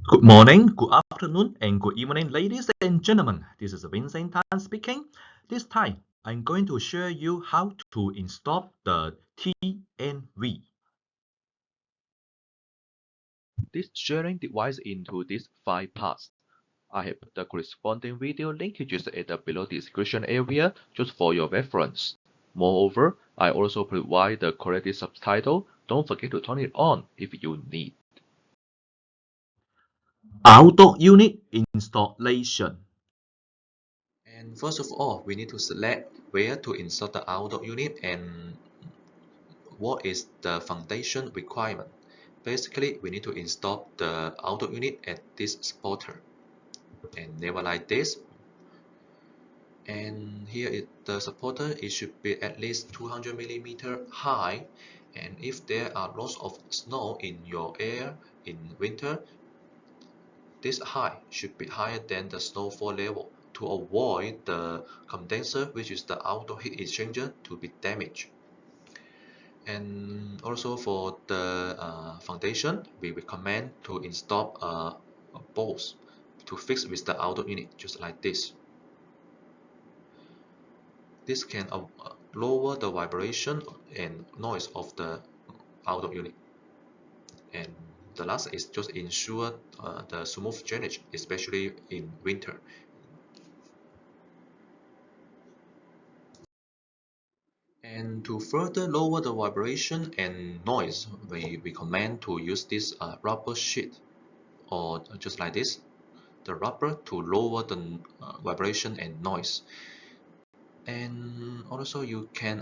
Good morning, good afternoon, and good evening, ladies and gentlemen. This is Vincent Tan speaking. This time, I'm going to share you how to install the TNV. This sharing device into these 5 parts. I have put the corresponding video linkages at the below description area just for your reference. Moreover, I also provide the correct subtitle. Don't forget to turn it on if you need. Auto unit installation. And first of all, we need to select where to install the outdoor unit and what is the foundation requirement. Basically, we need to install the outdoor unit at this supporter and never like this. And here is the supporter. It should be at least 200 millimeter high. And if there are lots of snow in your area in winter, this height should be higher than the snowfall level to avoid the condenser, which is the outdoor heat exchanger, to be damaged. And also for the foundation, we recommend to install bolts to fix with the outdoor unit, just like this. This can lower the vibration and noise of the outdoor unit. And the last is just ensure the smooth drainage, especially in winter. And to further lower the vibration and noise, we recommend to use this rubber sheet or just like this, the rubber to lower the vibration and noise. And also you can,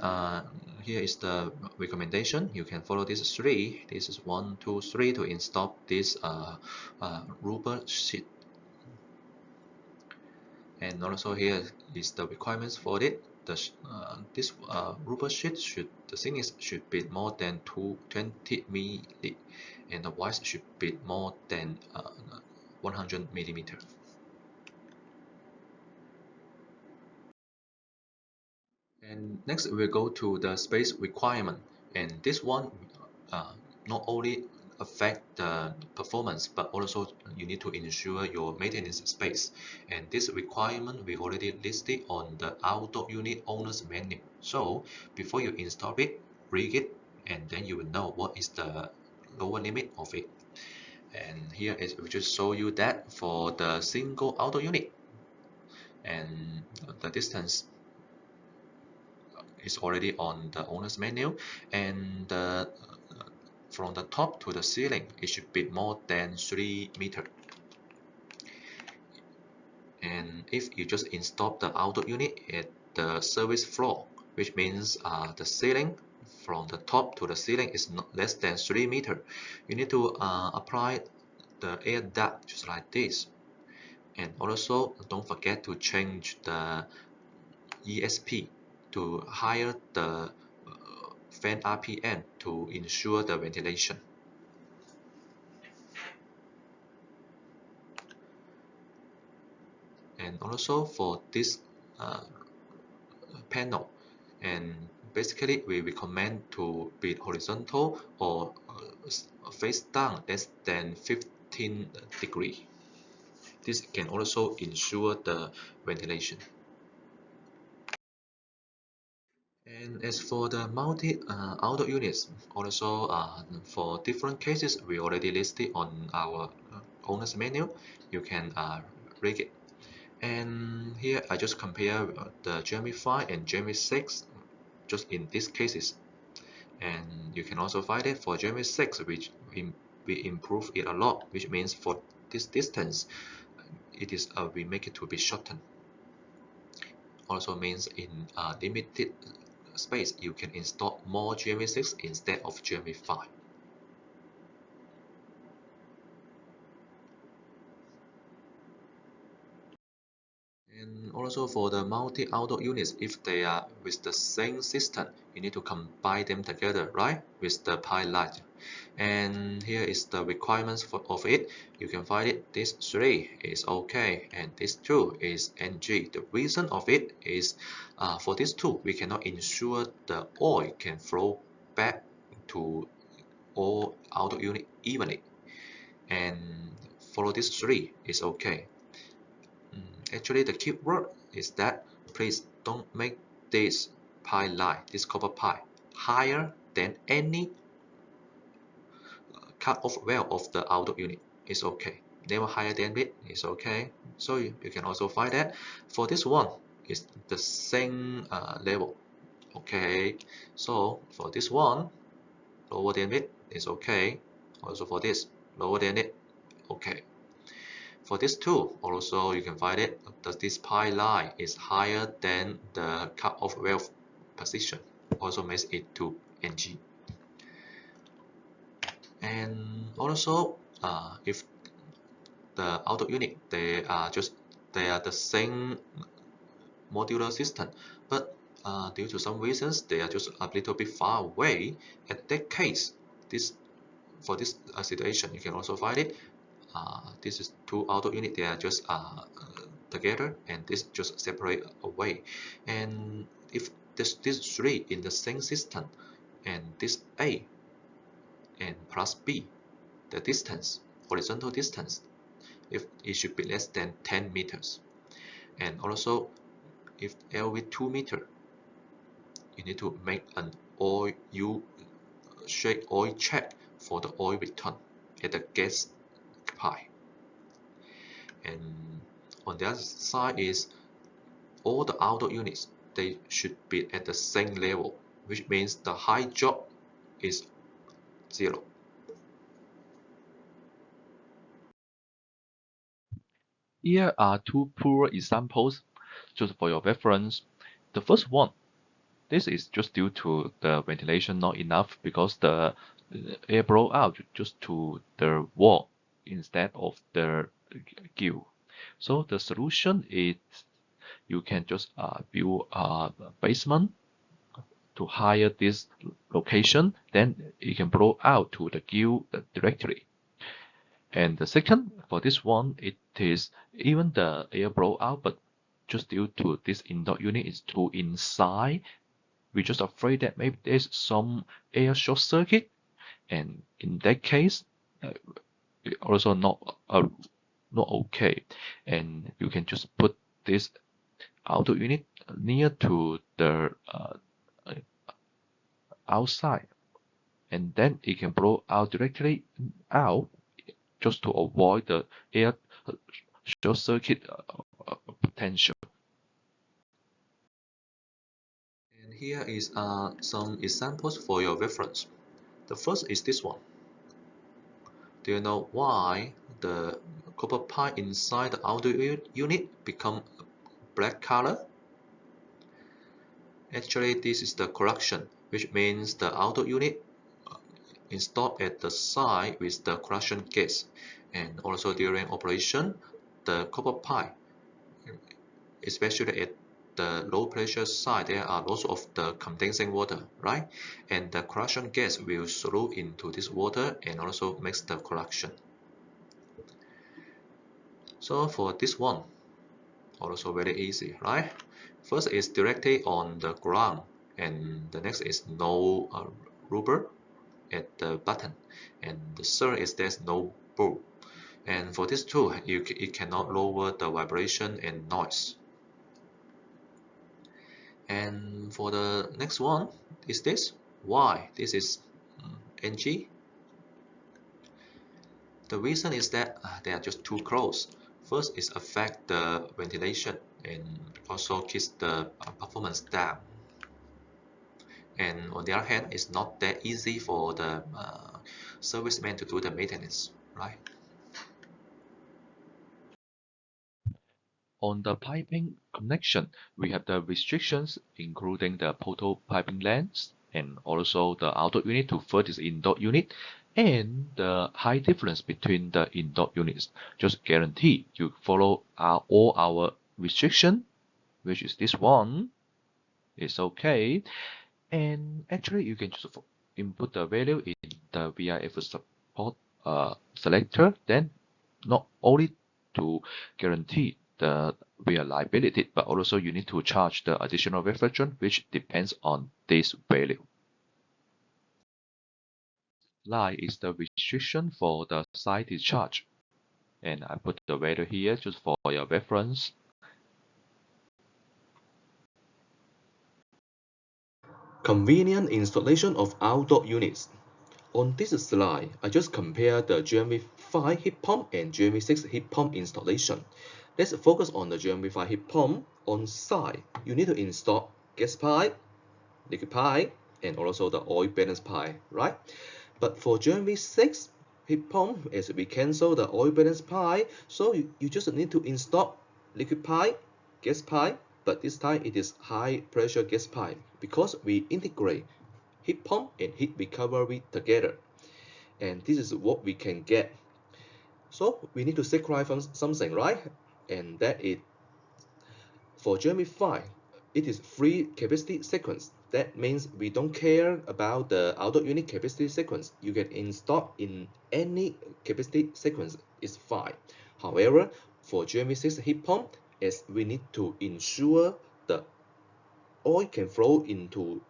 here is the recommendation, you can follow these three. This is 1, 2, 3 to install this rubber sheet. And also here is the requirements for it. This rubber sheet the thickness should be more than 220 milli, and the width should be more than 100 millimeter. And next we'll go to the space requirement, and this one uh, not only affect the performance but also you need to ensure your maintenance space, and this requirement we already listed on the outdoor unit owner's manual. So before you install it, read it, and then you will know what is the lower limit of it. And here is we just show you that for the single outdoor unit, and the distance is already on the owner's menu, and from the top to the ceiling it should be more than 3 meter. And if you just install the outdoor unit at the service floor, which means the ceiling from the top to the ceiling is not less than 3 meter, you need to apply the air duct just like this. And also don't forget to change the ESP to higher the fan RPM to ensure the ventilation. And also for this uh, panel, and basically we recommend to be horizontal or face down less than 15 degree. This can also ensure the ventilation. And as for the multi outdoor units, also for different cases, we already listed on our owner's menu. You can read it. And here I just compare the Jeremy 5 and Jeremy 6 just in these cases. And you can also find it for Jeremy 6, which we improve it a lot, which means for this distance, it is we make it to be shortened. Also means in limited space, you can install more Jeremy 6 instead of Jeremy 5. And also for the multi-outdoor units, if they are with the same system, you need to combine them together, right? With the pilot. And here is the requirements of it. You can find it. This 3 is okay, and this 2 is NG. The reason of it is for this 2, we cannot ensure the oil can flow back to all outdoor unit evenly. And follow this 3 is okay. Actually, the keyword is that please don't make this pi line, this copper pi, higher than any cut-off value of the outdoor unit is okay. Never higher than it is okay. So you can also find that for this one is the same level. Okay, so for this one, lower than it is okay. Also for this, lower than it, okay. For this two, also you can find it. Does this pi line is higher than the cut-off valve position? Also makes it to NG. And also, if the auto unit they are the same modular system, but due to some reasons they are just a little bit far away. At that case, for this situation, you can also find it. This is two auto unit, they are just together, and this just separate away. And if this three in the same system, and this A and plus B, the distance, horizontal distance, if it should be less than 10 meters. And also, if LV 2 meter, you need to make an oil check for the oil return at the gas pipe. And on the other side is all the outdoor units, they should be at the same level, which means the height drop is 0. Here are two poor examples just for your reference. The first one, this is just due to the ventilation not enough because the air blow out just to the wall instead of the gill. So the solution is you can just build a basement to higher this location, then it can blow out to the gill directly. And the second, for this one, it is even the air blow out, but just due to this indoor unit is too inside, we're just afraid that maybe there's some air short circuit, and in that case, also not okay. And you can just put this outdoor unit near to the outside, and then it can blow out directly out just to avoid the air short circuit potential. And here is some examples for your reference. The first is this one. Do you know why the copper pipe inside the outdoor unit become black color? Actually, this is the correction, which means the outdoor unit installed at the side with the correction gas, and also during operation, the copper pipe, especially at the low pressure side, there are lots of the condensing water, right? And the correction gas will solute into this water and also makes the correction. So for this one, also very easy, right? First is directly on the ground, and the next is no rubber at the button, and the third is there's no bulb. And for this tool, it cannot lower the vibration and noise. And for the next one is this. Why? This is NG. The reason is that they are just too close. First is affect the ventilation and also keeps the performance down. And on the other hand, it's not that easy for the serviceman to do the maintenance, right? On the piping connection, we have the restrictions including the total piping length and also the outdoor unit to furthest indoor unit and the height difference between the indoor units. Just guarantee you follow all our restriction, which is this one. It's okay. And actually you can just input the value in the VIF support selector, then not only to guarantee the reliability, but also you need to charge the additional refrigerant, which depends on this value. Line is the restriction for the side discharge. and I put the value here just for your reference. Convenient installation of outdoor units. On this slide, I just compare the GMV5 heat pump and GMV6 heat pump installation. Let's focus on the GMV5 heat pump. On site, you need to install gas pipe, liquid pipe, and also the oil balance pipe, right? But for GMV6 heat pump, as we cancel the oil balance pipe, so you just need to install liquid pipe, gas pipe, but this time it is high pressure gas pipe because we integrate heat pump and heat recovery together. And this is what we can get. So we need to sacrifice something, right? And that is for GMV5, it is free capacity sequence. That means we don't care about the outdoor unit capacity sequence. You can install in any capacity sequence, it's fine. However, for GMV6 heat pump, as we need to ensure the oil can flow into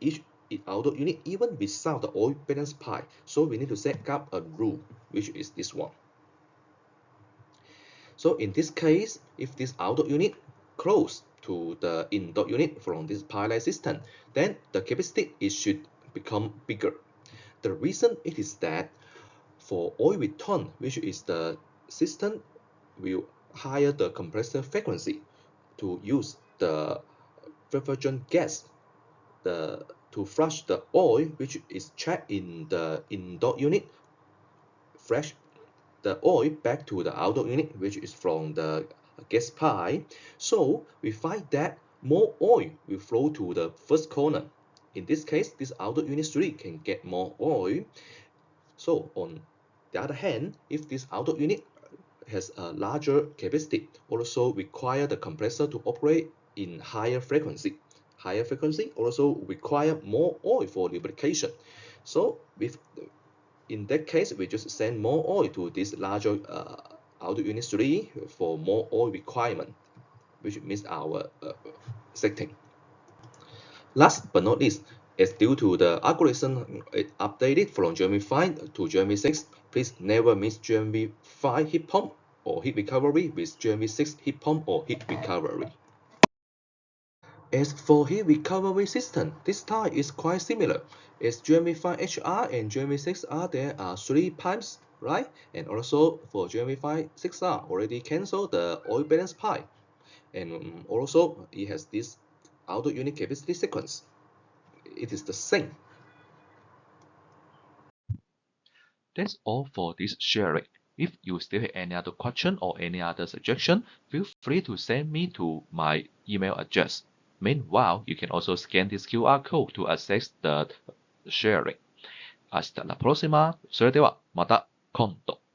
each outdoor unit even without the oil balance pipe. So we need to set up a rule, which is this one. So in this case, if this outdoor unit close to the indoor unit from this pipeline system, then the capacity it should become bigger. The reason it is that for oil return, which is the system will higher the compressor frequency to use the refrigerant gas to flush the oil which is trapped in the indoor unit, flush the oil back to the outdoor unit, which is from the gas pipe. So we find that more oil will flow to the first corner. In this case, this outdoor unit 3 can get more oil. So on the other hand, if this outdoor unit has a larger capacity, also require the compressor to operate in higher frequency. Higher frequency also require more oil for lubrication. So with in that case, we just send more oil to this larger outdoor unit 3 for more oil requirement, which means our setting. Last but not least, as due to the algorithm updated from GMV5 to GMV6, please never mix GMV5 heat pump or heat recovery with GMV6 heat pump or heat recovery. As for heat recovery system, this type is quite similar. As GMV5HR and GMV6R, there are 3 pipes, right? And also for GMV5-6R, already cancelled the oil balance pipe. And also it has this outdoor unit capacity sequence. It is the same. That's all for this sharing. If you still have any other question or any other suggestion, feel free to send me to my email address. Meanwhile, you can also scan this QR code to access the sharing. Hasta la próxima. それではまた今度。